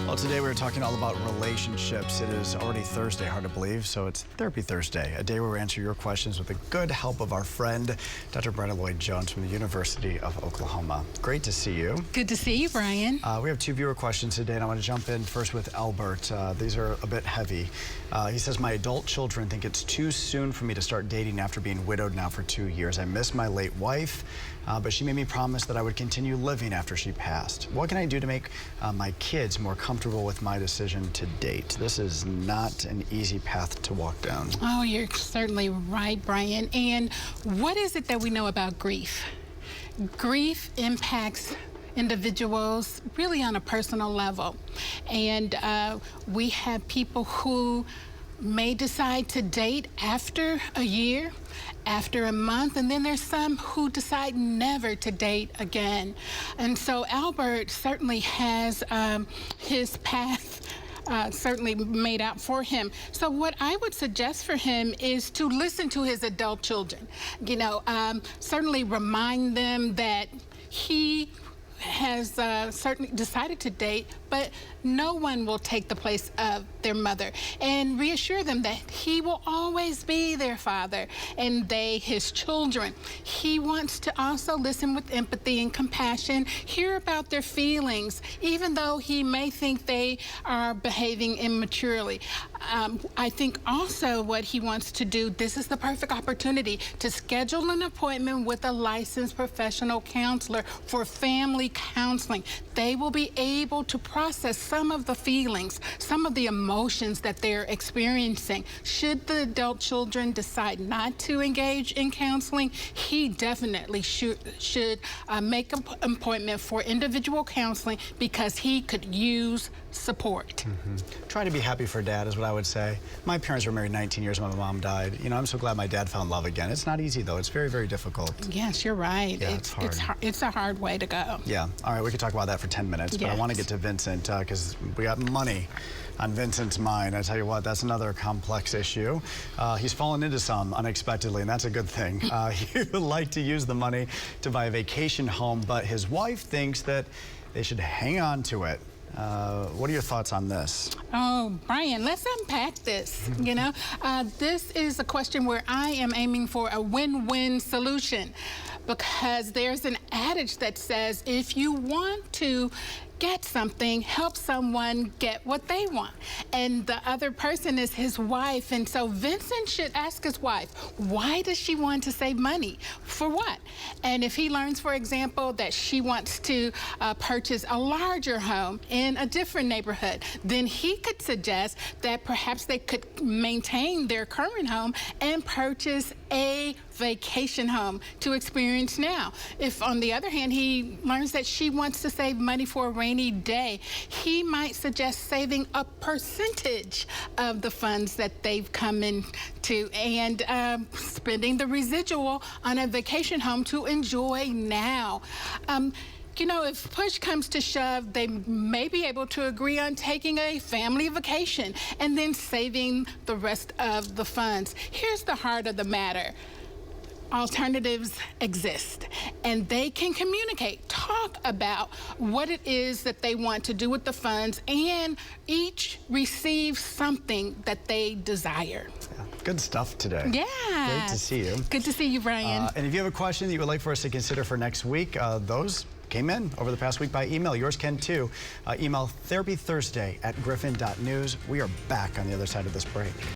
Well, today we're talking all about relationships. It is already Thursday, hard to believe, so it's Therapy Thursday, a day where we answer your questions with the good help of our friend, Dr. Brenda Lloyd Jones from the University of Oklahoma. Great to see you. Good to see you, Brian. We have two viewer questions today, and I want to jump in first with Albert. These are a bit heavy. He says, my adult children think it's too soon for me to start dating after being widowed now for 2 years. I miss my late wife, but she made me promise that I would continue living after she passed. What can I do to make my kids more comfortable with my decision to date? This is not an easy path to walk down. Oh, you're certainly right, Brian. And what is it that we know about grief? Grief impacts individuals really on a personal level. And we have people who may decide to date after a year, after a month, and then there's some who decide never to date again. And so Albert certainly has his path certainly made out for him. So what I would suggest for him is to listen to his adult children. You know, certainly remind them that he has certainly decided to date, but no one will take the place of their mother, and reassure them that he will always be their father and they his children. He wants to also listen with empathy and compassion, hear about their feelings, even though he may think they are behaving immaturely. I think also what he wants to do, this is the perfect opportunity to schedule an appointment with a licensed professional counselor for family counseling. They will be able to process some of the feelings, some of the emotions that they're experiencing. Should the adult children decide not to engage in counseling, he definitely should make an appointment for individual counseling because he could use support. Try to be happy for Dad is what I would say. My parents were married 19 years when my mom died. You know, I'm so glad my dad found love again. It's not easy, though. It's very, very difficult. Yes, you're right. Yeah, it's hard. It's a hard way to go. Yeah. All right, we could talk about that for 10 minutes, but I want to get to Vincent because we got money on Vincent's mind. I tell you what, that's another complex issue. He's fallen into some unexpectedly, and that's a good thing. He would like to use the money to buy a vacation home, but his wife thinks that they should hang on to it. What are your thoughts on this? Oh, Brian, let's unpack this. You know, this is a question where I am aiming for a win-win solution, because there's an adage that says if you want to get something, help someone get what they want. And the other person is his wife. And so Vincent should ask his wife, why does she want to save money? For what? And if he learns, for example, that she wants to purchase a larger home in a different neighborhood, then he could suggest that perhaps they could maintain their current home and purchase a vacation home to experience now. If, on the other hand, he learns that she wants to save money for a rainy day, he might suggest saving a percentage of the funds that they've come into and spending the residual on a vacation home to enjoy now. You know, if push comes to shove, they may be able to agree on taking a family vacation and then saving the rest of the funds. Here's the heart of the matter. Alternatives exist, and they can communicate, talk about what it is that they want to do with the funds, and each receive something that they desire. Yeah, good stuff today. Yeah. Great to see you. Good to see you, Brian. And if you have a question that you would like for us to consider for next week, those came in over the past week by email. Yours can too. Email therapythursday@griffin.news. We are back on the other side of this break.